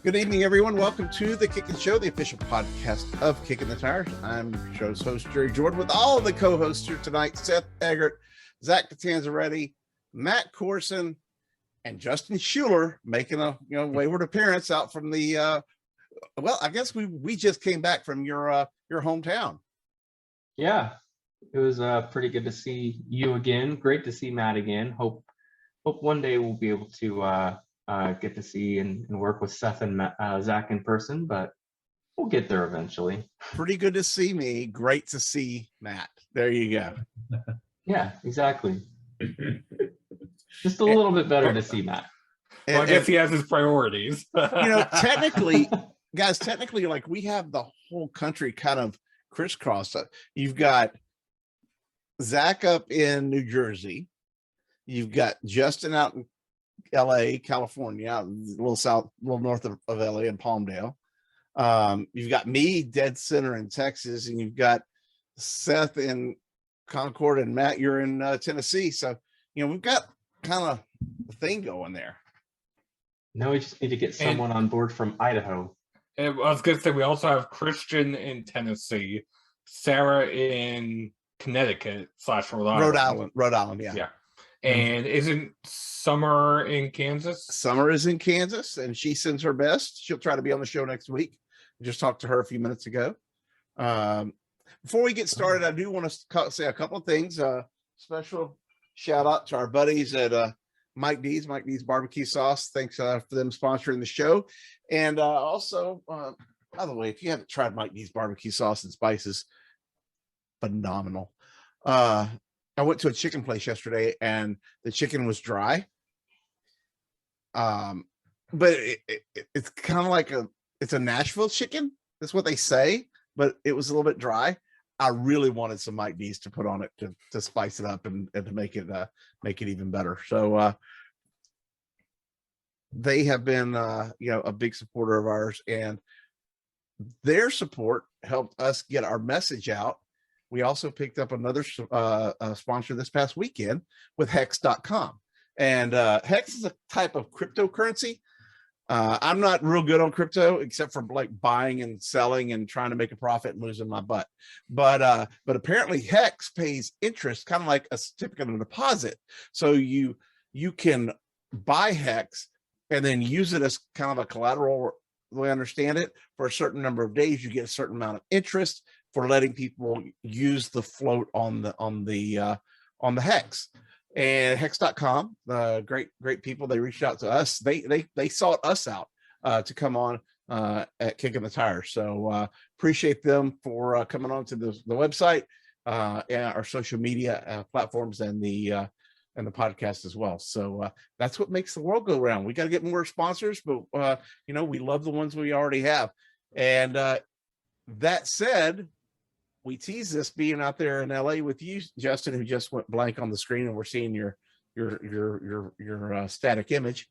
Good evening, everyone. Welcome to the Kickin Show, the official podcast of Kickin the Tires. I'm show's host, Jerry Jordan, with all of the co-hosts here tonight: Seth Eggert, Zach Catanzaretti, Matt Corson, and Justin Schuler making a wayward appearance out from the. Well, I guess we just came back from your hometown. Yeah, it was pretty good to see you again. Great to see Matt again. Hope one day we'll be able to get to see and work with Seth and Zach in person, but we'll get there eventually. Pretty good to see me. Great to see Matt. There you go. Yeah, exactly. Just a little bit better to see Matt. Well, I guess he has his priorities. Technically, guys, like we have the whole country kind of crisscrossed. You've got Zach up in New Jersey. You've got Justin out in LA, California, out a little north of LA in Palmdale. You've got me dead center in Texas, and you've got Seth in Concord, and Matt, you're in Tennessee. So, we've got kind of a thing going there. Now we just need to get someone on board from Idaho. I was going to say, we also have Christian in Tennessee, Sarah in Connecticut / Rhode Island. Rhode Island, yeah. Yeah. And isn't Summer in Kansas? Summer is in Kansas, and she sends her best. She'll try to be on the show next week. I just talked to her a few minutes ago. Before we get started, I do want to say a couple of things. Special shout out to our buddies at Mike D's Barbecue Sauce. Thanks for them sponsoring the show. And also, by the way, if you haven't tried Mike D's Barbecue Sauce and Spices, phenomenal. I went to a chicken place yesterday, and the chicken was dry. But it's kind of like it's a Nashville chicken. That's what they say, but it was a little bit dry. I really wanted some Mike D's to put on it to spice it up and to make it even better. So they have been a big supporter of ours, and their support helped us get our message out. We also picked up another sponsor this past weekend with Hex.com. And Hex is a type of cryptocurrency. I'm not real good on crypto, except for like buying and selling and trying to make a profit and losing my butt. But apparently Hex pays interest, kind of like a certificate of deposit. So you can buy Hex and then use it as kind of a collateral, the way I understand it. For a certain number of days, you get a certain amount of interest for letting people use the float on the Hex. And Hex.com, great people. They reached out to us. They sought us out to come on at Kickin the Tires. So appreciate them for coming on to the website and our social media platforms and the podcast as well. So that's what makes the world go round. We got to get more sponsors, but we love the ones we already have. And that said, we tease this being out there in LA with you, Justin, who just went blank on the screen, and we're seeing your static image.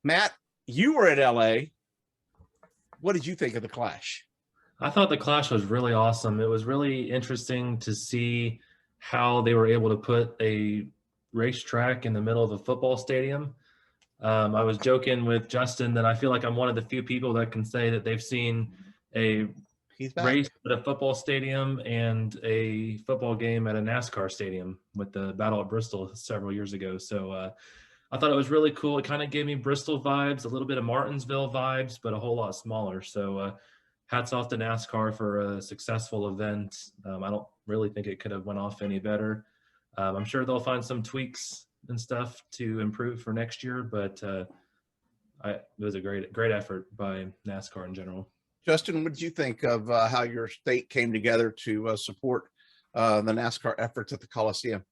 Matt, you were at LA. What did you think of the Clash? I thought the Clash was really awesome. It was really interesting to see how they were able to put a racetrack in the middle of a football stadium. I was joking with Justin that I feel like I'm one of the few people that can say that they've seen a race at a football stadium and a football game at a NASCAR stadium with the Battle at Bristol several years ago. So I thought it was really cool. It kind of gave me Bristol vibes, a little bit of Martinsville vibes, but a whole lot smaller. So hats off to NASCAR for a successful event. I don't really think it could have went off any better. I'm sure they'll find some tweaks and stuff to improve for next year, but it was a great effort by NASCAR in general. Justin, what did you think of how your state came together to support the NASCAR efforts at the Coliseum?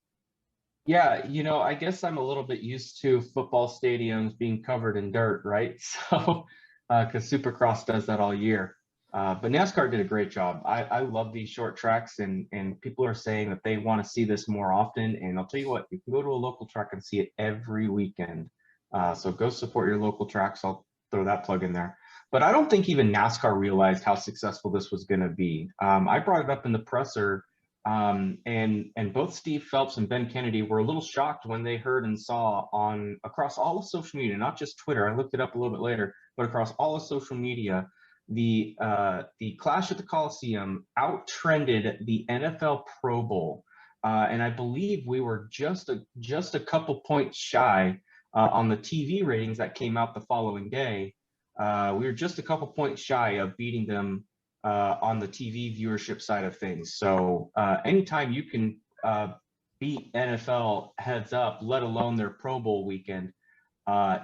Yeah, I guess I'm a little bit used to football stadiums being covered in dirt, right? So, because Supercross does that all year. But NASCAR did a great job. I love these short tracks, and people are saying that they want to see this more often. And I'll tell you what, you can go to a local track and see it every weekend. So go support your local tracks. I'll throw that plug in there. But I don't think even NASCAR realized how successful this was going to be. I brought it up in the presser And both Steve Phelps and Ben Kennedy were a little shocked when they heard and saw across all of social media, not just Twitter. I looked it up a little bit later, but across all of social media, the clash at the Coliseum outtrended the NFL Pro Bowl, and I believe we were just a couple points shy on the TV ratings that came out the following day. We were just a couple points shy of beating them on the TV viewership side of things. So anytime you can beat NFL heads up, let alone their Pro Bowl weekend,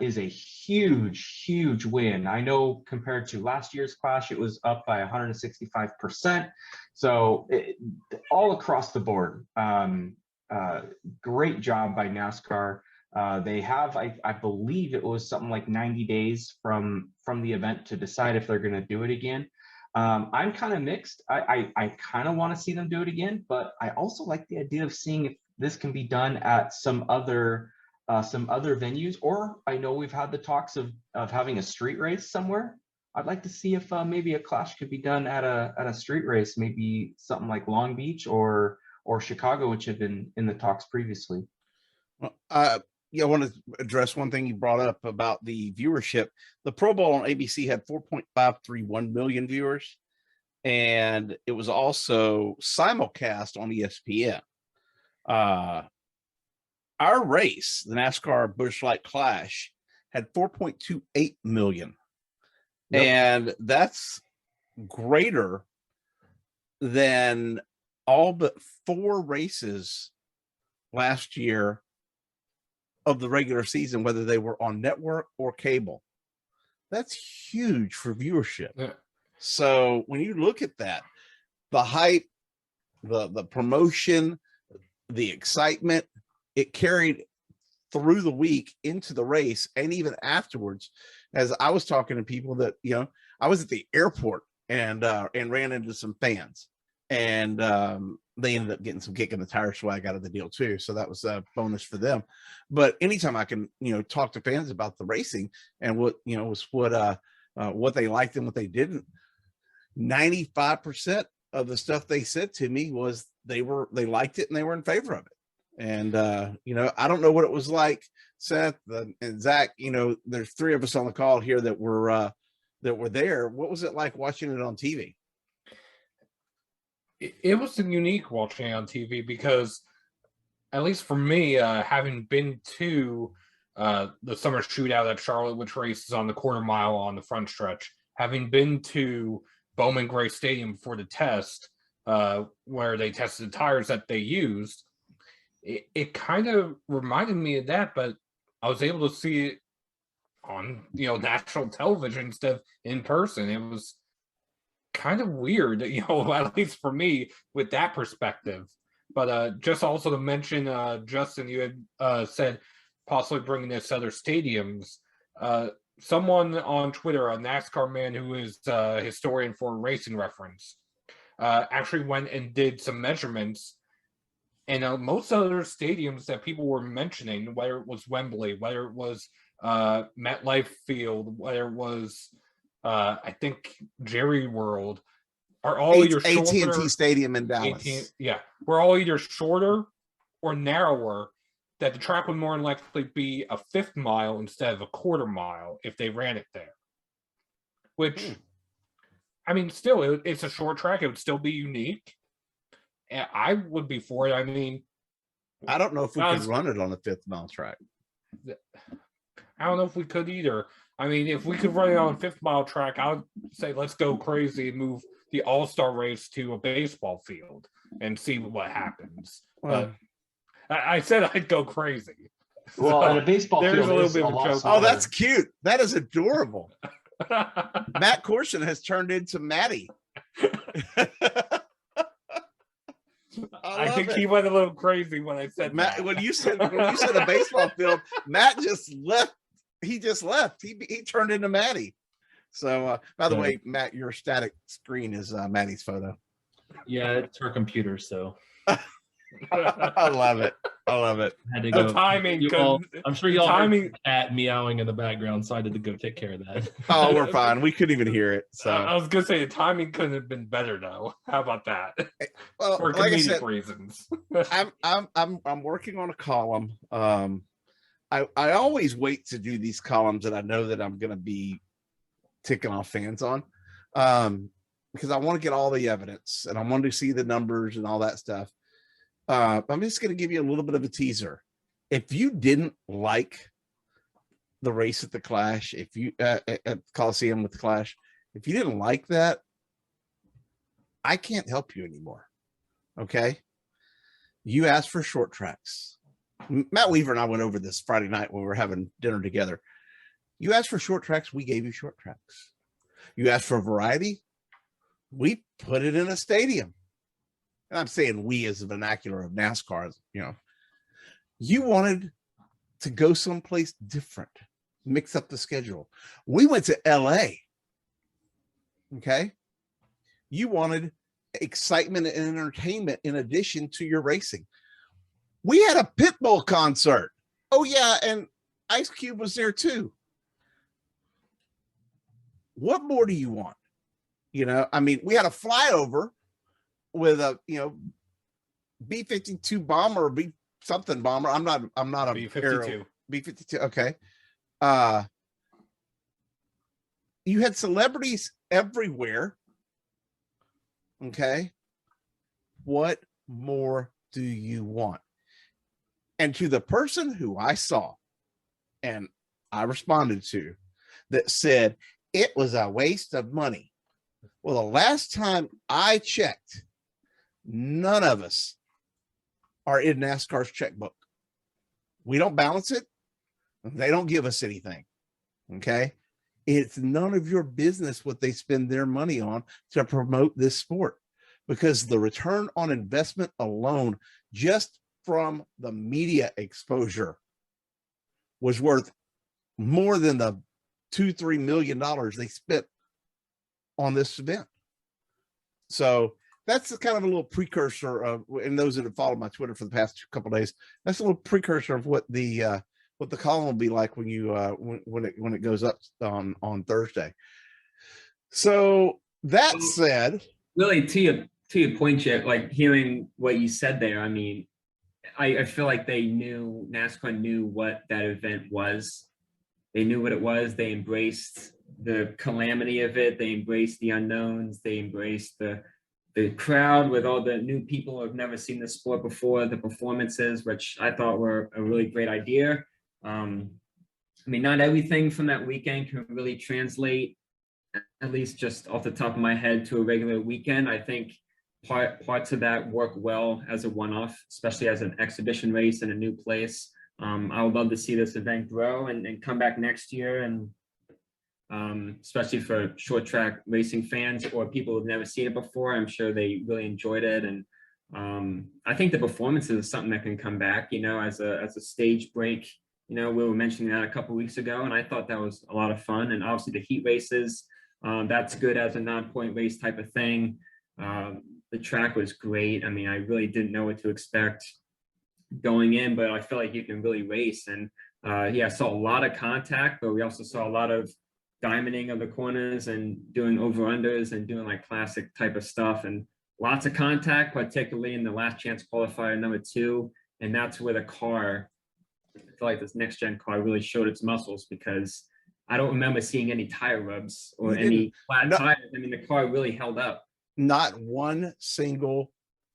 is a huge win. I know compared to last year's clash, it was up by 165%. So all across the board, great job by NASCAR. They have, I believe it was something like 90 days from the event to decide if they're going to do it again. I'm kind of mixed. I kind of want to see them do it again, but I also like the idea of seeing if this can be done at some other venues. Or I know we've had the talks of having a street race somewhere. I'd like to see if maybe a clash could be done at a street race, maybe something like Long Beach or Chicago, which had been in the talks previously. Well, I want to address one thing you brought up about the viewership. The Pro Bowl on ABC had 4.531 million viewers, and it was also simulcast on ESPN. Our race, the NASCAR Busch Light Clash, had 4.28 million. Yep. And that's greater than all but 4 races last year of the regular season, whether they were on network or cable. That's huge for viewership. Yeah. So when you look at that, the hype, the promotion, the excitement, it carried through the week into the race and even afterwards. As I was talking to people that, I was at the airport and ran into some fans, and they ended up getting some Kickin the Tires swag out of the deal too. So that was a bonus for them. But anytime I can, talk to fans about the racing and what they liked and what they didn't, 95% of the stuff they said to me was they liked it and they were in favor of it. And, I don't know what it was like, Seth and Zach, there's 3 of us on the call here that were there. What was it like watching it on TV? It was unique watching it on TV because, at least for me, having been to the summer shootout at Charlotte, which races on the quarter mile on the front stretch, having been to Bowman Gray Stadium for the test, where they tested the tires that they used, it kind of reminded me of that, but I was able to see it on national television instead of in person. It was kind of weird, at least for me, with that perspective. But just also to mention, Justin, you had said possibly bringing this to other stadiums. Someone on Twitter, a NASCAR man who is a historian for Racing Reference, actually went and did some measurements. And most other stadiums that people were mentioning, whether it was Wembley, whether it was MetLife Field, whether it was I think Jerry World, are all either shorter. AT&T Stadium in Dallas. We're all either shorter or narrower. That the track would more than likely be a 5th mile instead of a quarter mile if they ran it there. Which, I mean, still, it's a short track. It would still be unique. And I would be for it. I mean, I don't know if we could run it on a 5th mile track. I don't know if we could either. I mean, if we could run it on a 5th mile track, I would say let's go crazy and move the All-Star race to a baseball field and see what happens. Well, but I said I'd go crazy. Well, so at a baseball field, there's a little bit of a joke. Oh, that's cute. That is adorable. Matt Corson has turned into Matty. I think he went a little crazy when I said Matt. That. When you said a baseball field, Matt just left. He just left. He turned into Matty. So, by the way, Matt, your static screen is Matty's photo. Yeah, it's her computer. So, I love it. I love it. Had to The go. timing You all, couldn't- I'm sure the you all heard timing- the cat meowing in the background, so I had to go take care of that. Oh, we're fine. We couldn't even hear it. So, I was gonna say the timing couldn't have been better though. How about that? well, For like I comedic said, reasons. I'm working on a column. I always wait to do these columns that I know that I'm going to be ticking off fans on, because I want to get all the evidence and I want to see the numbers and all that stuff. I'm just going to give you a little bit of a teaser. If you didn't like the race at the Clash, if you at Coliseum with the Clash, if you didn't like that, I can't help you anymore. Okay. You asked for short tracks. Matt Weaver and I went over this Friday night when we were having dinner together. You asked for short tracks, we gave you short tracks. You asked for variety, we put it in a stadium. And I'm saying we as the vernacular of NASCAR, you know. You wanted to go someplace different, mix up the schedule. We went to LA. Okay. You wanted excitement and entertainment in addition to your racing. We had a Pitbull concert. Oh yeah, and Ice Cube was there too. What more do you want? You know, I mean, we had a flyover with a, you know, B-52 bomber or B something bomber. I'm not a B-52. B-52. Okay. You had celebrities everywhere. Okay. What more do you want? And to the person who I saw and I responded to that said it was a waste of money. Well, the last time I checked, none of us are in NASCAR's checkbook. We don't balance it. They don't give us anything. Okay. It's none of your business what they spend their money on to promote this sport, because the return on investment alone, just from the media exposure, was worth more than the $2-3 million they spent on this event. So that's kind of a little precursor of, and those that have followed my Twitter for the past couple of days, that's a little precursor of what the column will be like when you when it goes up on Thursday. So that said, Really, to your point, Chip, like hearing what you said there, I mean, I feel like NASCAR knew what that event was. They knew what it was. They embraced the calamity of it. They embraced the unknowns. They embraced the crowd with all the new people who have never seen the sport before, the performances, which I thought were a really great idea. I mean, not everything from that weekend can really translate, at least just off the top of my head, to a regular weekend. I think parts of that work well as a one-off, especially as an exhibition race in a new place. I would love to see this event grow and come back next year, and especially for short track racing fans or people who've never seen it before. I'm sure they really enjoyed it, and I think the performances is something that can come back, you know, as a stage break. You know, we were mentioning that a couple of weeks ago, and I thought that was a lot of fun. And obviously the heat races, that's good as a non-point race type of thing. The track was great. I mean, I really didn't know what to expect going in, but I feel like you can really race. And yeah, I saw a lot of contact, but we also saw a lot of diamonding of the corners and doing over-unders and doing like classic type of stuff, and lots of contact, particularly in the last chance qualifier number 2. And that's where the car, I feel like this next gen car really showed its muscles, because I don't remember seeing any tire rubs or any flat tires. I mean, the car really held up. Not one single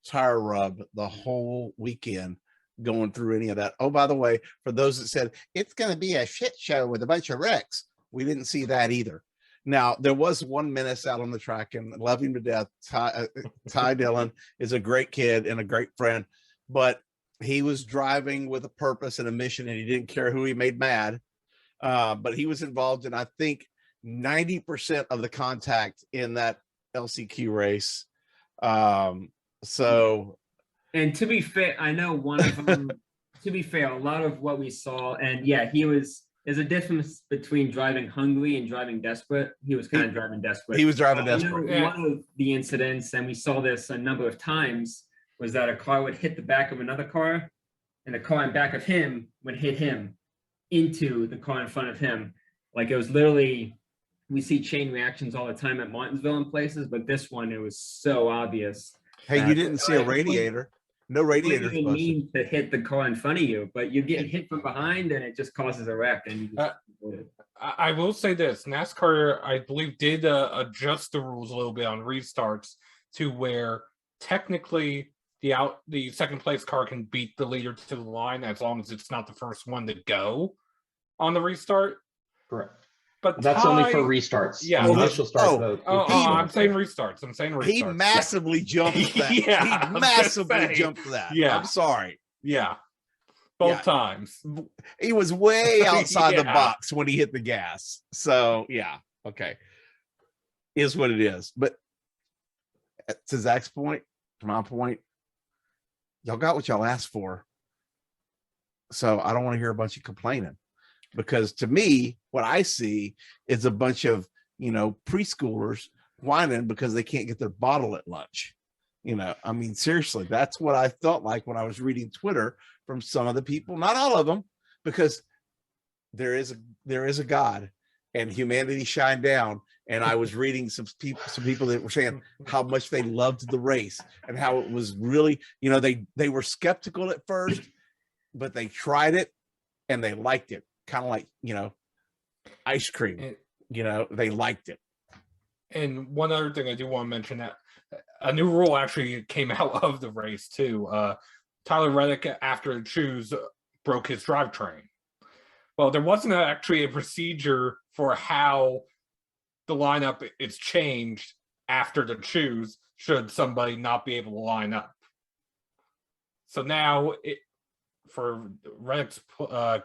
tire rub the whole weekend going through any of that. Oh, by the way, for those that said it's going to be a shit show with a bunch of wrecks, we didn't see that either. Now, there was one menace out on the track, and love him to death. Ty Dillon is a great kid and a great friend, but he was driving with a purpose and a mission, and he didn't care who he made mad. But he was involved in, I think, 90% of the contact in that LCQ race. So, and to be fair, I know one of them, to be fair, a lot of what we saw, and yeah, there's a difference between driving hungry and driving desperate. He was kind of driving desperate. He was driving desperate. You know, one of the incidents, and we saw this a number of times, was that a car would hit the back of another car, and the car in back of him would hit him into the car in front of him. Like it was literally, we see chain reactions all the time at Martinsville and places, but this one, it was so obvious. Hey, you didn't see a radiator. No radiator. You didn't mean to hit the car in front of you, but you're getting hit from behind, and it just causes a wreck. And you just I will say this: NASCAR, I believe, did adjust the rules a little bit on restarts to where technically the second place car can beat the leader to the line as long as it's not the first one to go on the restart. Correct. But that's only for restarts. Yeah. Initial starts. I'm saying restarts. He massively jumped that. Yeah, He massively jumped that. Yeah. I'm sorry. Yeah. Both times. He was way outside the box when he hit the gas. So yeah. Okay. Is what it is. But to Zach's point, to my point, y'all got what y'all asked for. So I don't want to hear a bunch of complaining. Because to me, what I see is a bunch of, preschoolers whining because they can't get their bottle at lunch. I mean, seriously, that's what I felt like when I was reading Twitter from some of the people, not all of them, because there is a God and humanity shined down. And I was reading some people that were saying how much they loved the race and how it was really, they were skeptical at first, but they tried it and they liked it. Kind of like, ice cream, they liked it. And one other thing I do want to mention, that a new rule actually came out of the race too. Tyler Reddick, after the choose, broke his drivetrain. Well, there wasn't actually a procedure for how the lineup is changed after the choose should somebody not be able to line up. So now, for Reddick's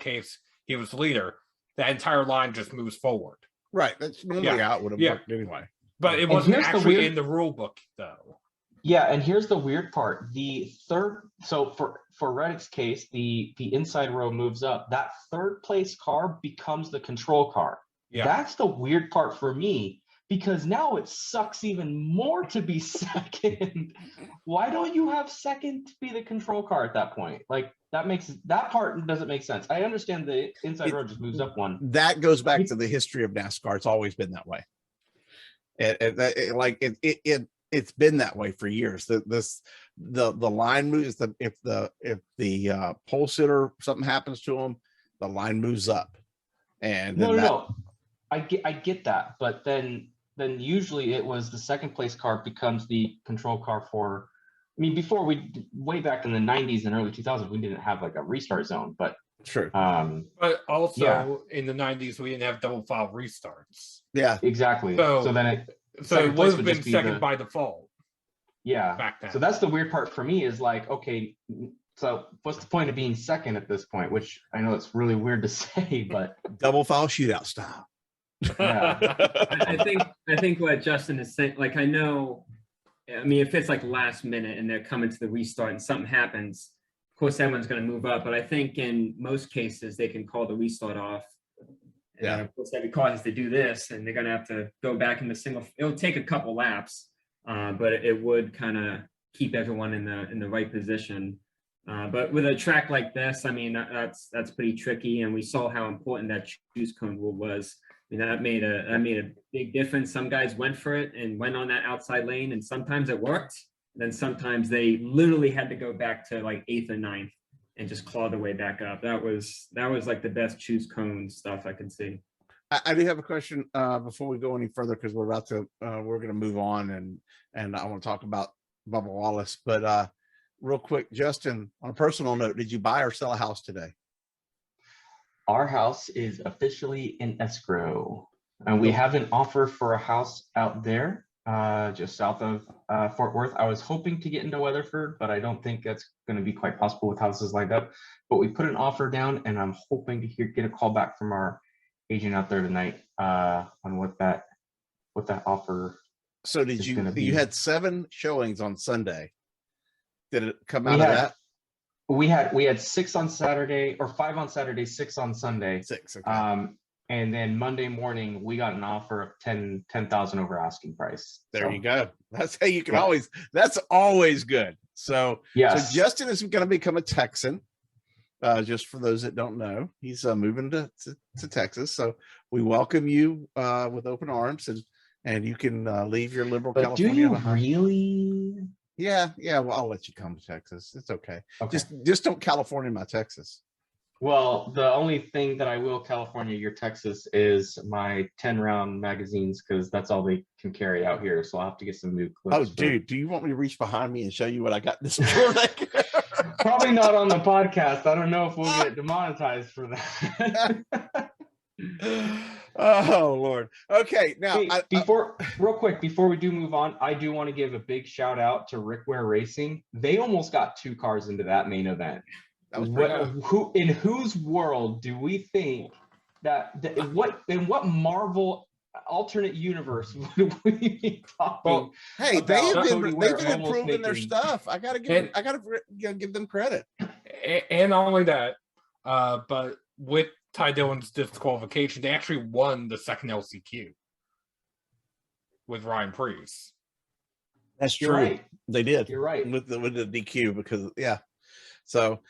case, he was leader. That entire line just moves forward. Right. That's normally how it would have worked anyway. But it wasn't actually in the rule book, though. Yeah, and here's the weird part. So for Reddick's case, the inside row moves up. That third place car becomes the control car. Yeah. That's the weird part for me, because now it sucks even more to be second. Why don't you have second to be the control car at that point? Like, that part doesn't make sense. I understand the inside row just moves up one. That goes back to the history of NASCAR. It's always been that way. It's been that way for years. The line moves. If the pole sitter, something happens to him, the line moves up. And no. I get that, but then usually it was the second place car becomes the control car for. I mean, before way back in the 90s and early 2000s, we didn't have like a restart zone, but true. But also in the 90s, we didn't have double file restarts. Yeah, exactly. So then it would have been second by default. Yeah. Back then. So that's the weird part for me is like, okay, so what's the point of being second at this point? Which I know it's really weird to say, but double file shootout style. Yeah. I think what Justin is saying, like, I mean, if it's like last minute and they're coming to the restart and something happens, of course, everyone's going to move up. But I think in most cases, they can call the restart off. Yeah. And of course, every car has to do this, and they're going to have to go back in the single. It'll take a couple laps, but it would kind of keep everyone in the right position. But with a track like this, I mean, that's pretty tricky. And we saw how important that choose cone rule was. I mean, that made a big difference. Some guys went for it and went on that outside lane, and sometimes it worked. And then sometimes they literally had to go back to like 8th or 9th and just claw their way back up. That was like the best choose cone stuff I could see. I do have a question before we go any further, because we're going to move on, and I want to talk about Bubba Wallace. But real quick, Justin, on a personal note, did you buy or sell a house today? Our house is officially in escrow, and we have an offer for a house out there, just south of Fort Worth. I was hoping to get into Weatherford, but I don't think that's going to be quite possible with houses lined up. But we put an offer down, and I'm hoping to get a call back from our agent out there tonight on what that offer. So you had 7 showings on Sunday. Did it come out of that? We had 6 on Saturday, or 5 on Saturday, 6 on Sunday. 6. Okay. And then Monday morning we got an offer of 10,000 over asking price. There you go. That's how you can always. That's always good. So Yes. Justin is going to become a Texan. Just for those that don't know, he's moving to Texas. So we welcome you with open arms, and you can leave your liberal But California do you behind. really? Yeah. Well, I'll let you come to Texas. It's okay. Okay. Just don't California my Texas. Well, the only thing that I will California your Texas is my 10-round magazines, because that's all they can carry out here. So I'll have to get some new clips. Oh, dude, do you want me to reach behind me and show you what I got in this turtleneck? Probably not on the podcast. I don't know if we'll get demonetized for that. Oh Lord. Okay, now Hey, real quick, before we do move on, I do want to give a big shout out to Rick Ware Racing. They almost got 2 cars into that main event. that was pretty cool. In whose world do we think that in what Marvel alternate universe would we be talking? Well, Hey, about they've Cody been Ware almost improving their making- stuff. I gotta give them credit. And not only that, but with Ty Dillon's disqualification, they actually won the second LCQ with Ryan Preece. That's You're right. They did. You're right. With the DQ because So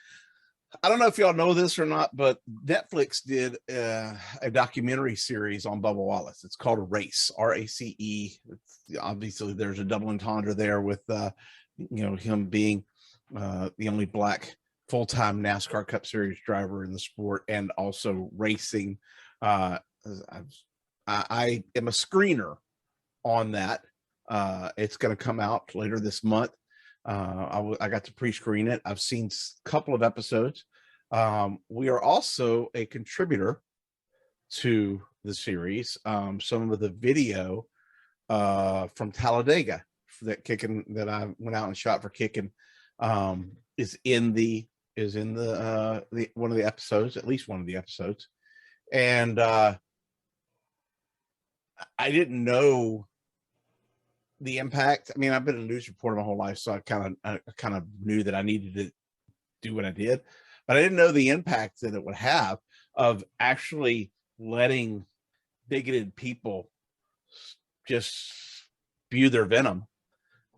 I don't know if y'all know this or not, but Netflix did a documentary series on Bubba Wallace. It's called Race, RACE. Obviously, there's a double entendre there with him being the only Black full-time NASCAR Cup Series driver in the sport, and also racing. I am a screener on that. It's going to come out later this month. I got to pre-screen it. I've seen a couple of episodes. We are also a contributor to the series. Some of the video from Talladega that I went out and shot for Kickin is in the one of the episodes, at least one of the episodes. And I didn't know the impact. I mean, I've been a news reporter my whole life, so I kind of knew that I needed to do what I did, but I didn't know the impact that it would have of actually letting bigoted people just spew their venom.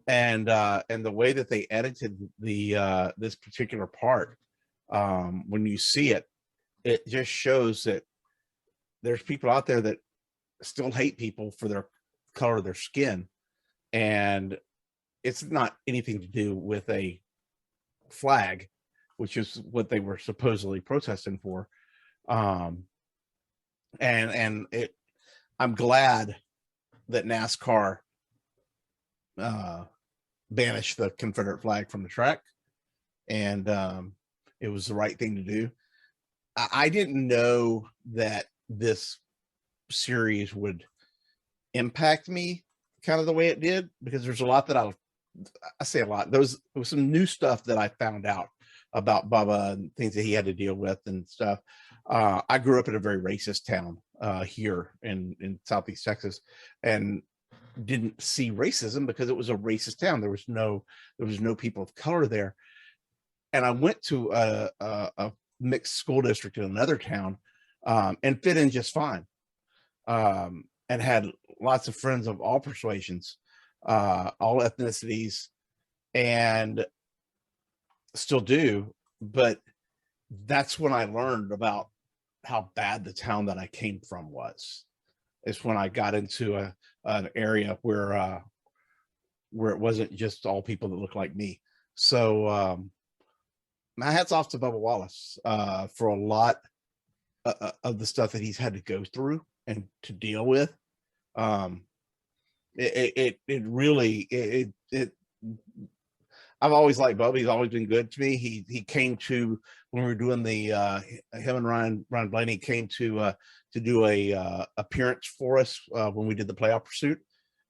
And the way that they edited the this particular part, when you see it, it just shows that there's people out there that still hate people for their color of their skin, and it's not anything to do with a flag, which is what they were supposedly protesting for. I'm glad that NASCAR banished the Confederate flag from the track, and it was the right thing to do. I didn't know that this series would impact me kind of the way it did, because there's a lot that I say a lot. There was some new stuff that I found out about Bubba and things that he had to deal with and stuff. I grew up in a very racist town here in Southeast Texas, and didn't see racism because it was a racist town. There was no people of color there. And I went to a mixed school district in another town and fit in just fine, and had lots of friends of all persuasions, all ethnicities, and still do. But that's when I learned about how bad the town that I came from was. It's when I got into an area where it wasn't just all people that look like me. So my hat's off to Bubba Wallace for a lot of the stuff that he's had to go through and to deal with. It really I've always liked Bubba. He's always been good to me. He came to, when we were doing the him and Ryan Blaney came to do a appearance for us when we did the playoff pursuit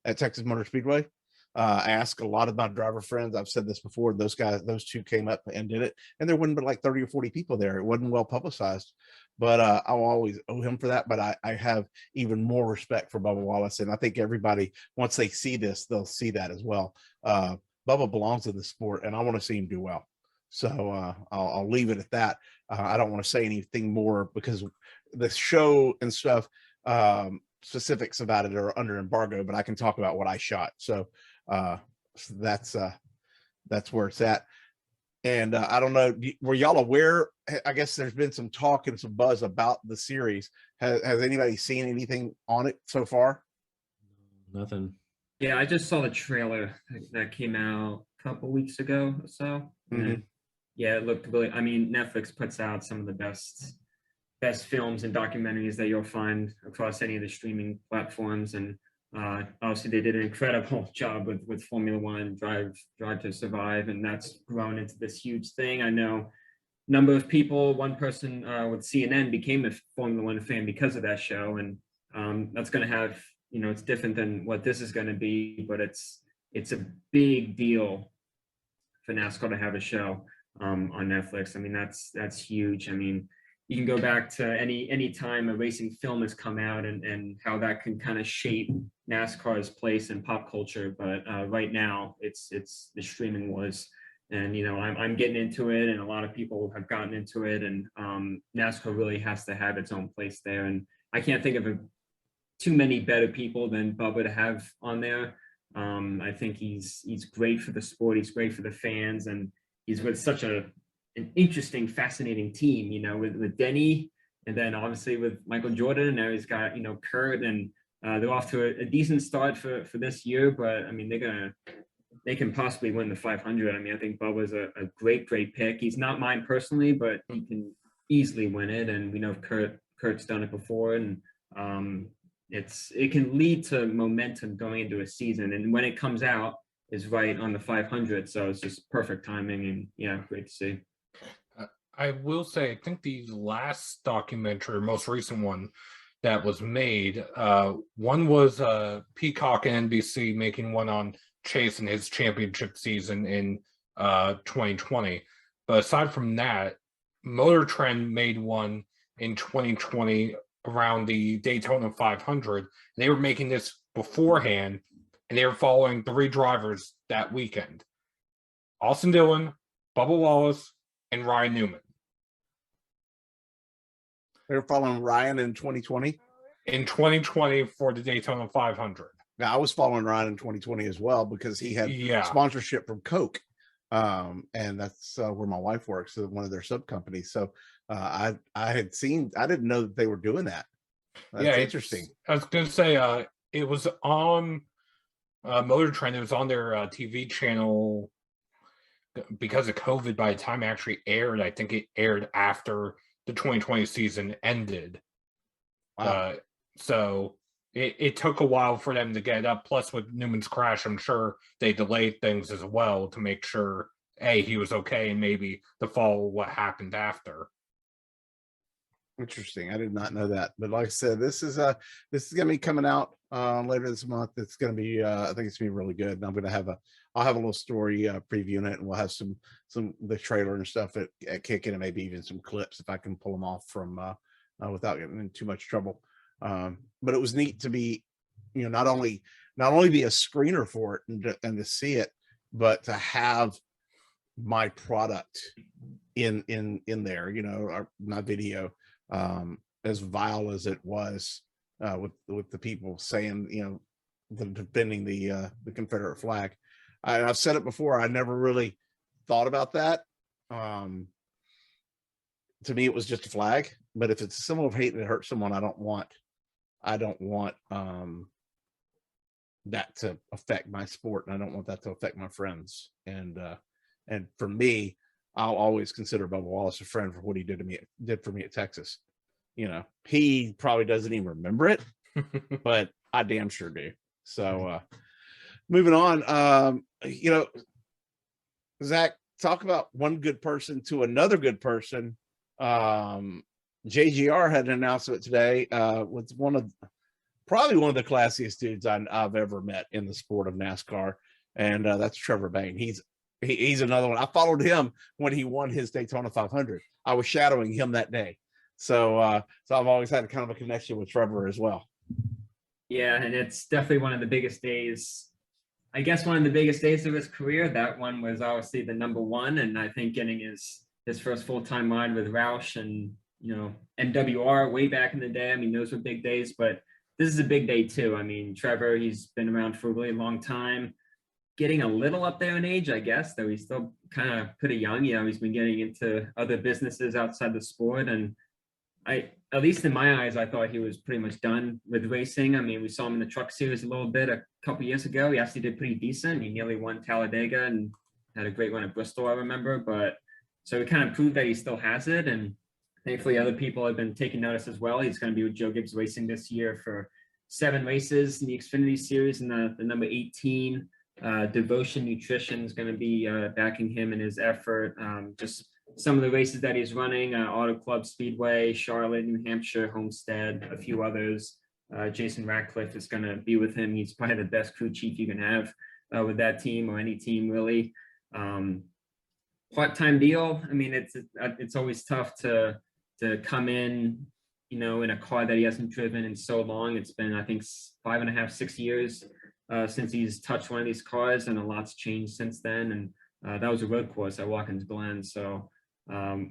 at Texas Motor Speedway. I asked a lot of my driver friends. I've said this before. Those two came up and did it, and there wouldn't be like 30 or 40 people there. It wasn't well publicized, but I'll always owe him for that. But I have even more respect for Bubba Wallace, and I think everybody, once they see this, they'll see that as well. Bubba belongs in the sport, and I want to see him do well. So I'll leave it at that. I don't want to say anything more because the show and stuff, specifics about it are under embargo, but I can talk about what I shot. So that's that's where it's at. And I don't know, were y'all aware? I guess there's been some talk and some buzz about the series. Has anybody seen anything on it so far? Nothing. Yeah, I just saw the trailer that came out a couple weeks ago or so. And yeah, it looked really, I mean, Netflix puts out some of the best films and documentaries that you'll find across any of the streaming platforms. And obviously they did an incredible job with Formula One, Drive to Survive, and that's grown into this huge thing. I know a number of people, one person with CNN became a Formula One fan because of that show. And that's going to have, you know, it's different than what this is going to be, but it's a big deal for NASCAR to have a show on Netflix. I mean, that's huge. I mean, you can go back to any time a racing film has come out and how that can kind of shape NASCAR's place in pop culture. But right now, it's the streaming wars, and you know, I'm getting into it, and a lot of people have gotten into it, and NASCAR really has to have its own place there. And I can't think of too many better people than Bubba to have on there. I think he's great for the sport. He's great for the fans, and he's with such an interesting, fascinating team, you know, with Denny, and then obviously with Michael Jordan, and now he's got, you know, Kurt, and they're off to a decent start for this year, but I mean, they can possibly win the 500. I mean, I think Bubba's a great pick. He's not mine personally, but he can easily win it, and we know Kurt's done it before, and it can lead to momentum going into a season, and when it comes out is right on the 500, so it's just perfect timing, and yeah, great to see. I will say, I think the last documentary, most recent one that was made, one was Peacock and NBC making one on Chase and his championship season in 2020. But aside from that, Motor Trend made one in 2020 around the Daytona 500. They were making this beforehand, and they were following 3 drivers that weekend: Austin Dillon, Bubba Wallace, and Ryan Newman. They were following Ryan in 2020. In 2020 for the Daytona 500. Now, I was following Ryan in 2020 as well because he had sponsorship from Coke, and that's where my wife works, so one of their sub companies. So I didn't know that they were doing that. That's interesting. I was going to say it was on Motor Trend. It was on their TV channel because of COVID. By the time it actually aired, I think it aired after the 2020 season ended. Wow. So it took a while for them to get up. Plus, with Newman's crash, I'm sure they delayed things as well to make sure he was okay, and maybe to follow what happened after. Interesting. I did not know that. But like I said, this is gonna be coming out later this month. It's gonna be I think it's gonna be really good. And I'll have a little story previewing it, and we'll have some the trailer and stuff at Kickin, and maybe even some clips if I can pull them off from without getting in too much trouble. But it was neat to be, you know, not only be a screener for it and to see it, but to have my product in there, you know, my video, as vile as it was, with the people saying, you know, defending the Confederate flag. I've said it before, I never really thought about that. To me, it was just a flag, but if it's a symbol of hate and it hurts someone, I don't want that to affect my sport, and I don't want that to affect my friends. And for me, I'll always consider Bubba Wallace a friend for what he did for me at Texas. You know, he probably doesn't even remember it, but I damn sure do. So moving on, you know, Zach, talk about one good person to another good person. JGR had an announcement today with probably one of the classiest dudes I've ever met in the sport of NASCAR, and that's Trevor Bayne. He's another one. I followed him when he won his Daytona 500. I was shadowing him that day, so I've always had kind of a connection with Trevor as well. Yeah, and it's definitely one of the biggest days. I guess one of the biggest days of his career. That one was obviously the #1, and I think getting his first full-time ride with Roush and, you know, MWR way back in the day. I mean, those were big days, but this is a big day too. I mean, Trevor, he's been around for a really long time. getting a little up there in age, I guess, though he's still kind of pretty young. You know, he's been getting into other businesses outside the sport. And at least in my eyes, I thought he was pretty much done with racing. I mean, we saw him in the truck series a little bit a couple years ago. He actually did pretty decent. He nearly won Talladega and had a great run at Bristol, I remember. But so he kind of proved that he still has it. And thankfully, other people have been taking notice as well. He's going to be with Joe Gibbs Racing this year for 7 races in the Xfinity Series, and the number 18. Devotion Nutrition is going to be backing him in his effort. Just some of the races that he's running: Auto Club Speedway, Charlotte, New Hampshire, Homestead, a few others. Jason Ratcliffe is going to be with him. He's probably the best crew chief you can have with that team, or any team really. Part-time deal. I mean, it's always tough to come in, you know, in a car that he hasn't driven in so long. It's been, I think, 5.5, 6 years since he's touched one of these cars, and a lot's changed since then. And that was a road course at Watkins Glen. So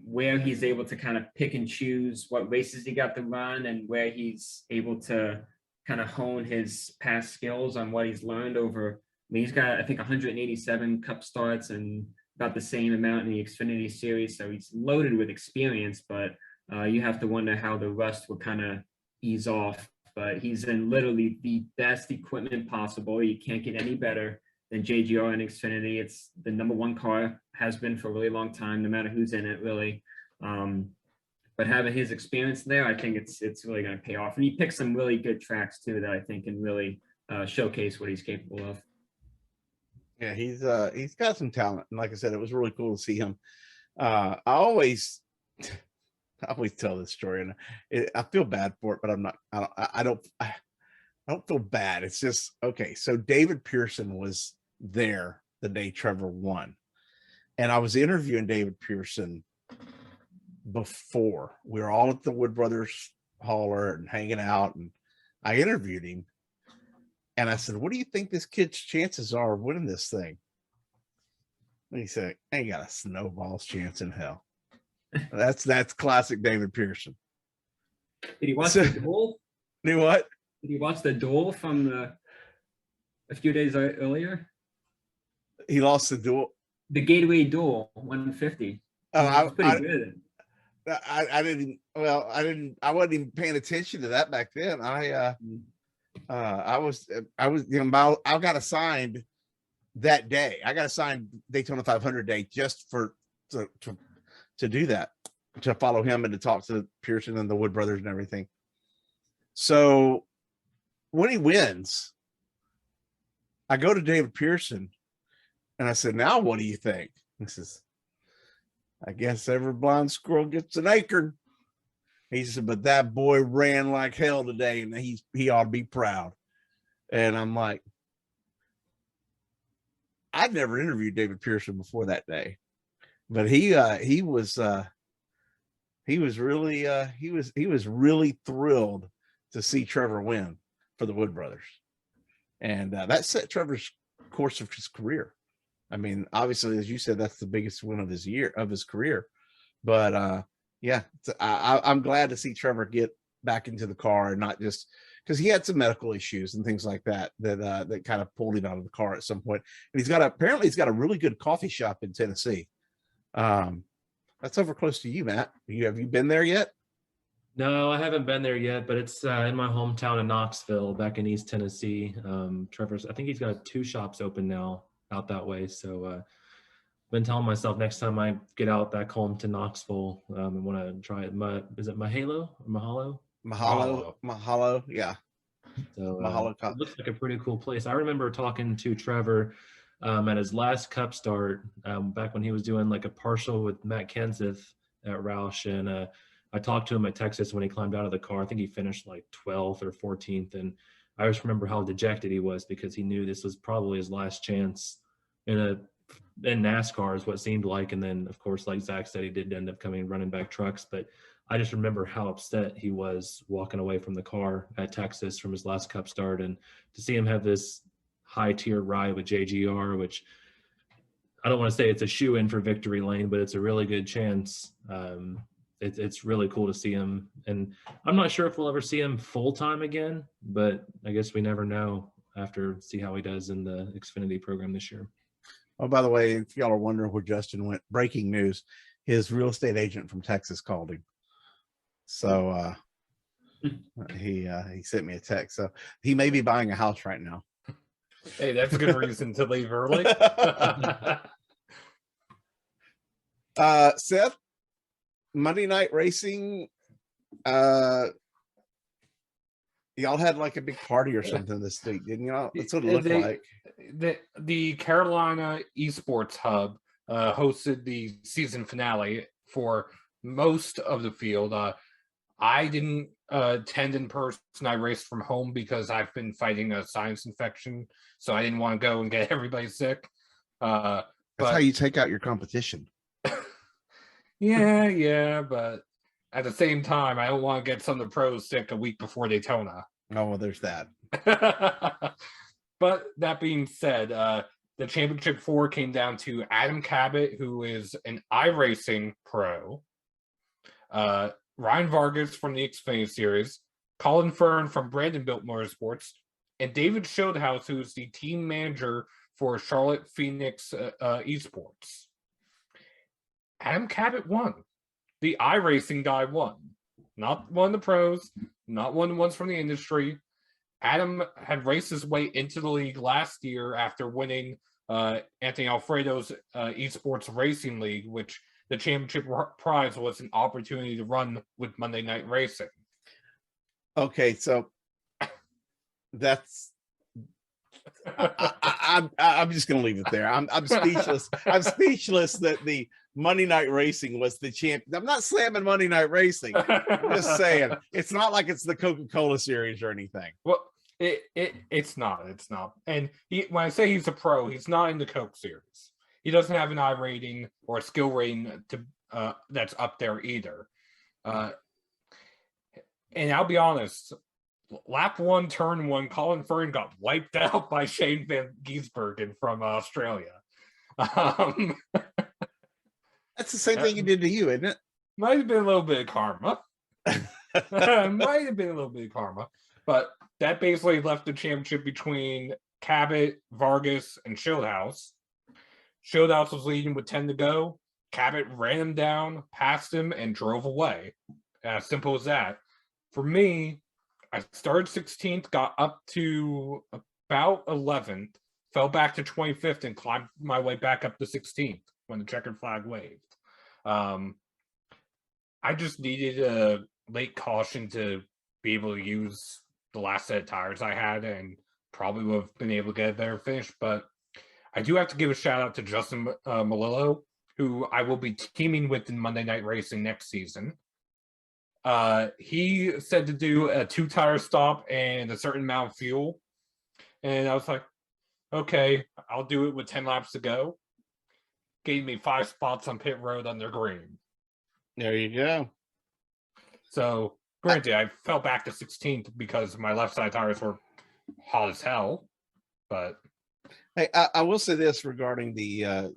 where he's able to kind of pick and choose what races he got to run, and where he's able to kind of hone his past skills on what he's learned over. I mean, he's got, I think, 187 Cup starts and about the same amount in the Xfinity Series. So he's loaded with experience, but you have to wonder how the rust will kind of ease off. But he's in literally the best equipment possible. You can't get any better than JGR and Xfinity. It's the #1 car, has been for a really long time, no matter who's in it, really. But having his experience there, I think it's really going to pay off. And he picked some really good tracks too that I think can really showcase what he's capable of. Yeah, he's got some talent, and like I said, it was really cool to see him. I always tell this story, and I feel bad for it, but I don't feel bad. It's just okay. So David Pearson was there the day Trevor won, and I was interviewing David Pearson before. We were all at the Wood Brothers hauler and hanging out, and I interviewed him. And I said, "What do you think this kid's chances are of winning this thing?" And he said, "Ain't got a snowball's chance in hell." That's classic David Pearson. Did he watch the duel? Do what? Did you watch the duel from a few days earlier? He lost the duel. The Gateway Duel 150. Oh, pretty good. I didn't. Well, I didn't. I wasn't even paying attention to that back then. I was. You know, I got assigned that day. I got assigned Daytona 500 day just to do that, to follow him and to talk to Pearson and the Wood Brothers and everything. So when he wins, I go to David Pearson and I said, "Now what do you think?" He says, "I guess every blind squirrel gets an acorn." He said, "But that boy ran like hell today, and he ought to be proud." And I'm like, I'd never interviewed David Pearson before that day, but he was really thrilled to see Trevor win for the Wood Brothers, and that set Trevor's course of his career. I mean, obviously, as you said, that's the biggest win of his career. But yeah, I'm glad to see Trevor get back into the car, and not just because he had some medical issues and things like that kind of pulled him out of the car at some point. And apparently he's got a really good coffee shop in Tennessee. That's over close to you, Matt. Have you been there yet? No, I haven't been there yet, but it's in my hometown of Knoxville, back in East Tennessee. Trevor's, I think he's got 2 shops open now out that way. So been telling myself next time I get out back home to Knoxville, I want to try it. Is it Mahalo or Mahalo? Mahalo, yeah. So Mahalo. It looks like a pretty cool place. I remember talking to Trevor at his last Cup start, back when he was doing like a partial with Matt Kenseth at Roush, and I talked to him at Texas when he climbed out of the car. I think he finished like 12th or 14th, and I just remember how dejected he was because he knew this was probably his last chance in NASCAR, is what seemed like. And then, of course, like Zach said, he did end up running back trucks. But I just remember how upset he was walking away from the car at Texas from his last Cup start, and to see him have this high-tier ride with JGR, which I don't want to say it's a shoe-in for victory lane, but it's a really good chance. It's really cool to see him, and I'm not sure if we'll ever see him full-time again, but I guess we never know. after see how he does in the Xfinity program this year. Oh, by the way, if y'all are wondering where Justin went, breaking news: his real estate agent from Texas called him. So he sent me a text. So he may be buying a house right now. Hey, that's a good reason to leave early. Seth, Monday Night Racing. Y'all had like a big party or something this week, didn't y'all? That's what it looked like. The Carolina Esports Hub hosted the season finale for most of the field. I didn't attend in person. I raced from home because I've been fighting a sinus infection, so I didn't want to go and get everybody sick. That's how you take out your competition. Yeah, but at the same time, I don't want to get some of the pros sick a week before Daytona. Oh, well, there's that. But that being said, the championship 4 came down to Adam Cabot, who is an iRacing pro, Ryan Vargas from the Xfinity Series, Colin Fern from Brandonbuilt Motorsports, and David Schildhouse, who is the team manager for Charlotte Phoenix Esports. Adam Cabot won. The iRacing guy won. Not one of the pros, not one of the ones from the industry. Adam had raced his way into the league last year after winning Anthony Alfredo's Esports Racing League, which the championship prize was an opportunity to run with Monday Night Racing. Okay, so that's I'm just gonna leave it there. I'm speechless. I'm speechless that the Monday Night Racing was the champ. I'm not slamming Monday Night Racing. I'm just saying it's not like it's the Coca-Cola series or anything. Well, it's not. And when I say he's a pro, he's not in the Coke series. He doesn't have an I rating or a skill rating to that's up there either. And I'll be honest, lap 1, turn 1, Colin Fern got wiped out by Shane Van Gisbergen from Australia. That's the same thing he did to you, isn't it? Might have been a little bit of karma. Might have been a little bit of karma. But that basically left the championship between Cabot, Vargas, and Schildhouse. Schildhouse was leading with 10 to go. Cabot ran him down, passed him, and drove away. As simple as that. For me, I started 16th, got up to about 11th, fell back to 25th, and climbed my way back up to 16th when the checkered flag waved. I just needed a late caution to be able to use the last set of tires I had and probably would have been able to get a better finish. But I do have to give a shout out to Justin Malillo, who I will be teaming with in Monday Night Racing next season. He said to do a 2-tire stop and a certain amount of fuel. And I was like, okay, I'll do it with 10 laps to go. Gave me 5 spots on pit road under green. There you go. So, granted, I fell back to 16th because my left side tires were hot as hell. But hey, I will say this regarding the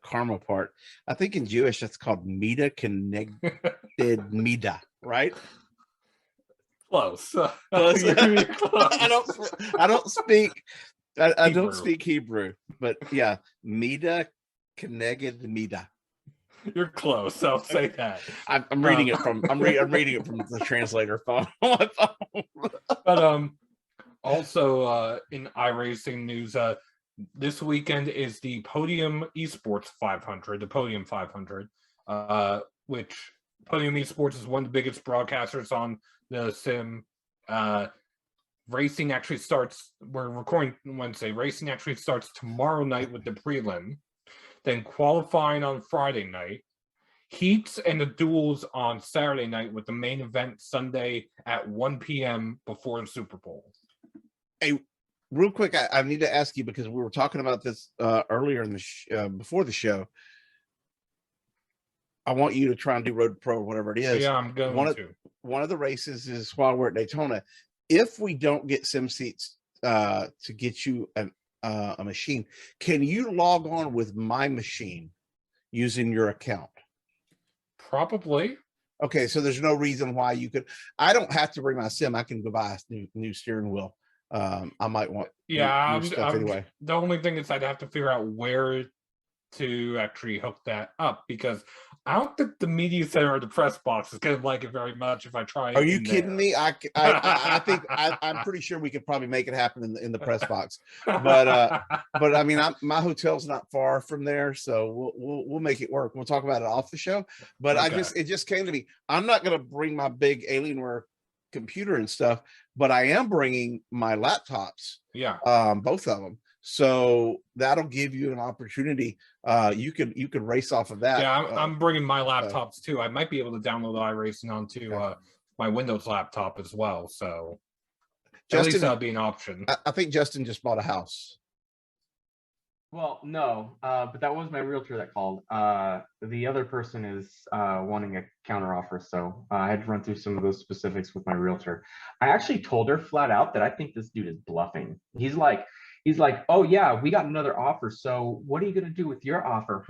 karma part. I think in Jewish that's called Mida Connected Mida, right? close. Close. Close. I don't speak I Hebrew. don't speak Hebrew, but yeah, Mida Connected Mida. You're close. I'll say that. I'm reading it from I'm reading it from the translator phone on my phone. But also in iRacing news, this weekend is the Podium Esports 500, the Podium 500, which Podium Esports is one of the biggest broadcasters on the sim. Racing actually starts, we're recording Wednesday, racing actually starts tomorrow night with the prelim, then qualifying on Friday night, heats and the duels on Saturday night with the main event Sunday at 1 p.m. before the Super Bowl. Hey, real quick, I need to ask you because we were talking about this earlier in the before the show. I want you to try and do Road Pro or whatever it is. Yeah, I'm going to. One of the races is while we're at Daytona. If we don't get sim seats to get you a machine, can you log on with my machine using your account? Probably. Okay, so there's no reason why you could. I don't have to bring my sim. I can go buy a new steering wheel I might want Yeah, new stuff anyway. the only thing is I'd have to figure out where to actually hook that up, because I don't think the media center or the press box is going to like it very much if I try. Are you kidding me? I think I'm pretty sure we could probably make it happen in the press box. But I mean, my hotel's not far from there, so we'll make it work. We'll talk about it off the show. But Okay. it just came to me. I'm not going to bring my big Alienware computer and stuff, but I am bringing my laptops. Yeah. Both of them. So that'll give you an opportunity. You could race off of that. Yeah, I'm bringing my laptops too. I might be able to download iRacing onto my Windows laptop as well. So at least that'll be an option. I think Justin just bought a house. Well, no, but that was my realtor that called. The other person is wanting a counteroffer, so I had to run through some of those specifics with my realtor. I actually told her flat out that I think this dude is bluffing. He's like, oh yeah, we got another offer. So what are you gonna do with your offer?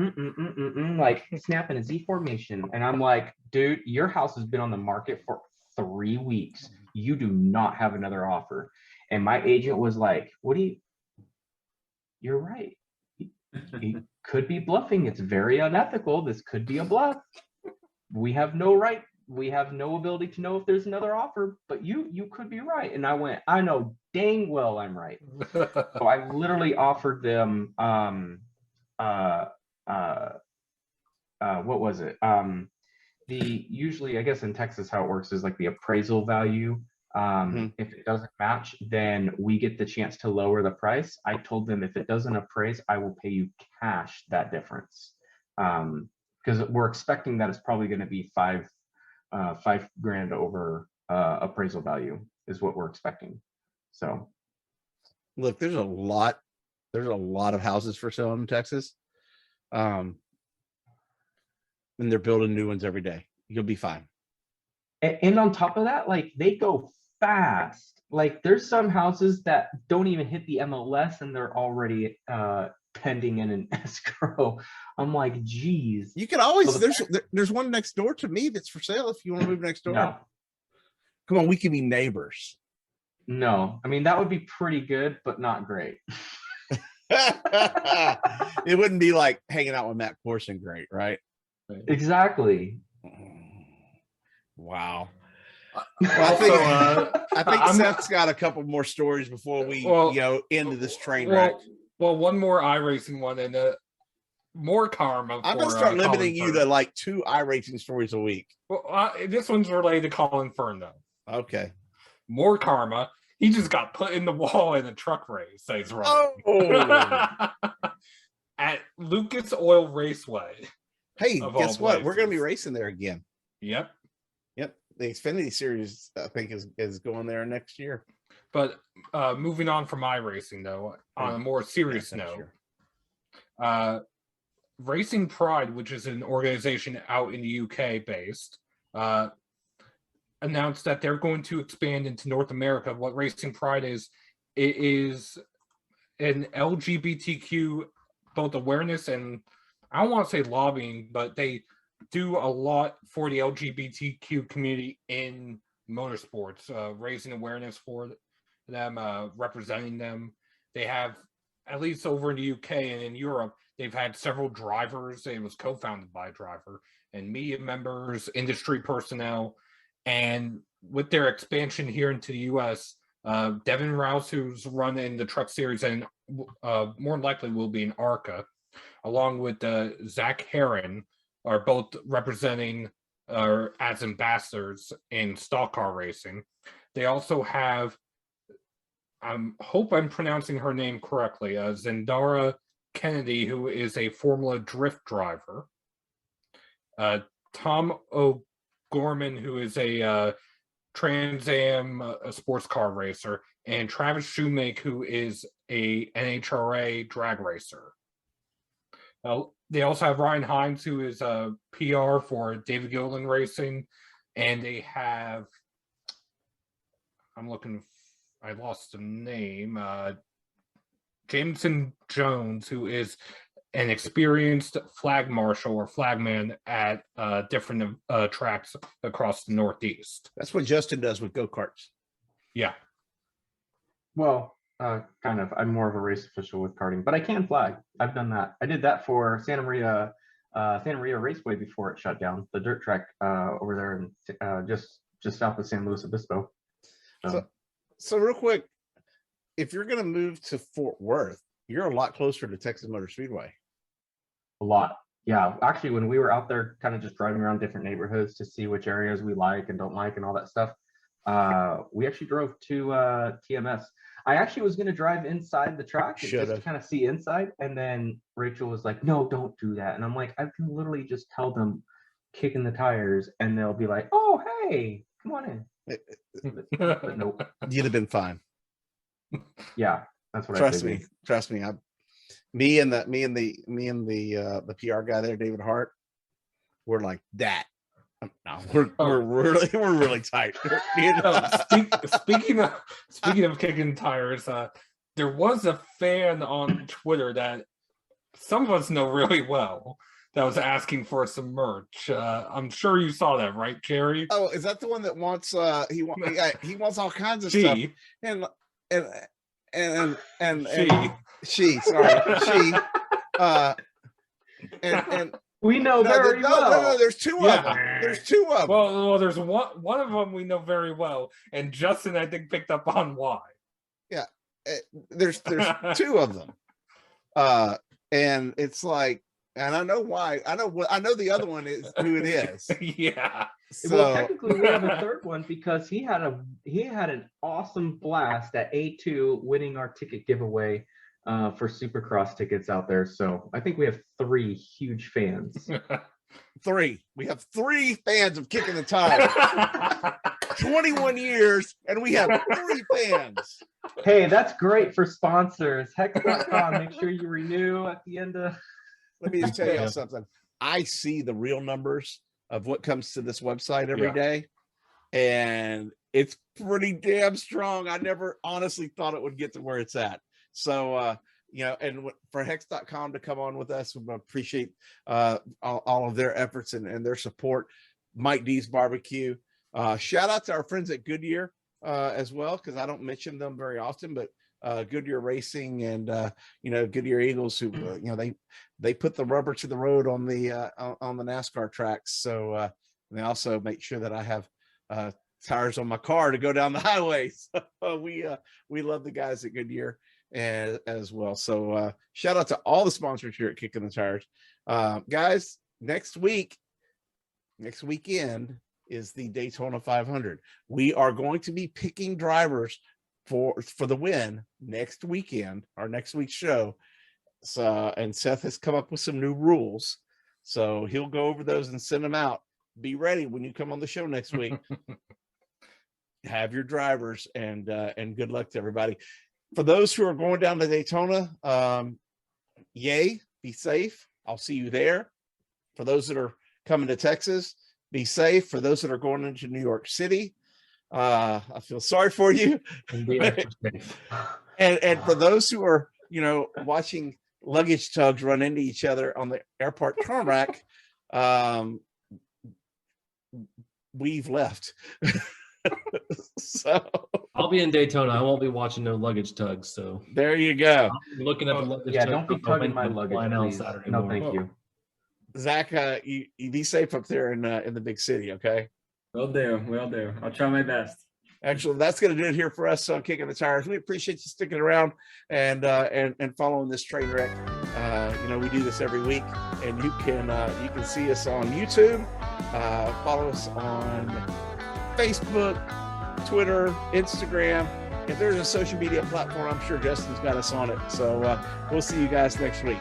Like snapping a Z formation, and I'm like, dude, your house has been on the market for 3 weeks. You do not have another offer. And my agent was like, what do you? You're right. He could be bluffing. It's very unethical. This could be a bluff. We have no right. We have no ability to know if there's another offer, but you could be right. And I went, I know dang well I'm right. So I literally offered them what was it? The usually, I guess in Texas how it works is like the appraisal value. If it doesn't match, then we get the chance to lower the price. I told them if it doesn't appraise, I will pay you cash that difference. Because we're expecting that it's probably going to be $5 grand over appraisal value is what we're expecting. So look, there's a lot of houses for sale in Texas. And they're building new ones every day. You'll be fine. And on top of that, like they go fast. Like there's some houses that don't even hit the MLS and they're already pending in an escrow. I'm like, geez. You can always there's one next door to me that's for sale if you want to move next door. No. Come on, we can be neighbors. No, I mean that would be pretty good, but not great. It wouldn't be like hanging out with Matt Corson great, right? Exactly. Wow. Well, I think Seth's got a couple more stories before we end this train wreck. Well, one more iRacing one and more karma. I'm gonna start limiting you to like 2 iRacing stories a week. Well, this one's related to Colin Fern though. Okay. More karma. He just got put in the wall in a truck race. So he's running. At Lucas Oil Raceway. Hey, guess what? We're gonna be racing there again. Yep. The Xfinity Series, I think, is going there next year. But moving on from iRacing, though, on a more serious note, Racing Pride, which is an organization out in the UK based, announced that they're going to expand into North America. What Racing Pride is, it is an LGBTQ both awareness and I don't want to say lobbying, but they do a lot for the LGBTQ community in motorsports, raising awareness for them, representing them. They have, at least over in the UK and in Europe, they've had several drivers. It was co-founded by a driver and media members, industry personnel. And with their expansion here into the US, Devin Rouse, who's run in the truck series and more than likely will be in ARCA, along with Zach Heron, are both representing as ambassadors in stock car racing. They also have, I hope I'm pronouncing her name correctly, Zendara Kennedy, who is a Formula Drift driver. Tom O'Gorman, who is a Trans Am sports car racer, and Travis Shoemake, who is a NHRA drag racer. They also have Ryan Hines, who is a PR for David Gilliland Racing, and they have, I lost the name, Jameson Jones, who is an experienced flag marshal or flagman at different tracks across the Northeast. That's what Justin does with go-karts. Yeah. Well, kind of. I'm more of a race official with karting, but I can flag. I've done that. I did that for Santa Maria Raceway before it shut down. The dirt track over there in just south of San Luis Obispo. So real quick, if you're going to move to Fort Worth, you're a lot closer to Texas Motor Speedway. A lot. Yeah. Actually, when we were out there kind of just driving around different neighborhoods to see which areas we like and don't like and all that stuff, we actually drove to TMS. I actually was going to drive inside the track and just to kind of see inside. And then Rachel was like, no, don't do that. And I'm like, I can literally just tell them Kickin the Tires and they'll be like, oh, hey, come on in. But nope. You'd have been fine. Yeah, that's what Trust I me. Trust me. Me and the PR guy there, David Hart, we're like that. No, we're really tight. Speaking of Kickin Tires, there was a fan on Twitter that some of us know really well that was asking for some merch. I'm sure you saw that, right, Jerry? Oh, is that the one that wants he wants all kinds of stuff? And she and we know very well. No, there's two of them. There's two of them. Well, there's one of them we know very well, and Justin, I think, picked up on why. Yeah, there's two of them, and it's like, and I know why. I know the other one is who it is. Yeah. So, well, technically, we have a third one because he had an awesome blast at A2 winning our ticket giveaway for Supercross tickets out there. So I think we have 3 huge fans. 3. We have 3 fans of Kickin the Tires. 21 years, and we have 3 fans. Hey, that's great for sponsors. Hex.com. Make sure you renew at the end of. Let me just tell you something. I see the real numbers of what comes to this website every day, and it's pretty damn strong. I never honestly thought it would get to where it's at. So, and for Hex.com to come on with us, we appreciate all of their efforts and their support. Mike D's Barbecue. Shout out to our friends at Goodyear as well, because I don't mention them very often, but Goodyear Racing and Goodyear Eagles, who they put the rubber to the road on the NASCAR tracks. So they also make sure that I have tires on my car to go down the highway. So we love the guys at Goodyear as well. So shout out to all the sponsors here at Kickin the Tires. Guys, next weekend is the Daytona 500. We are going to be picking drivers for the win next weekend, our next week's show. So, and Seth has come up with some new rules, so he'll go over those and send them out. Be ready when you come on the show next week. Have your drivers, and good luck to everybody. For those who are going down to Daytona, yay, be safe. I'll see you there. For those that are coming to Texas, be safe. For those that are going into New York City, I feel sorry for you. And for those who are, watching luggage tugs run into each other on the airport tarmac, we've left. So I'll be in Daytona. I won't be watching no luggage tugs. So there you go. Looking at the luggage. Yeah, don't be tugging my luggage. No, thank you. Zach, you be safe up there in the big city, okay? Will do. I'll try my best. Actually, that's going to do it here for us on Kickin the Tires. We appreciate you sticking around and following this train wreck. We do this every week, and you can see us on YouTube. Follow us on Facebook, Twitter, Instagram. If there's a social media platform, I'm sure Justin's got us on it. So we'll see you guys next week.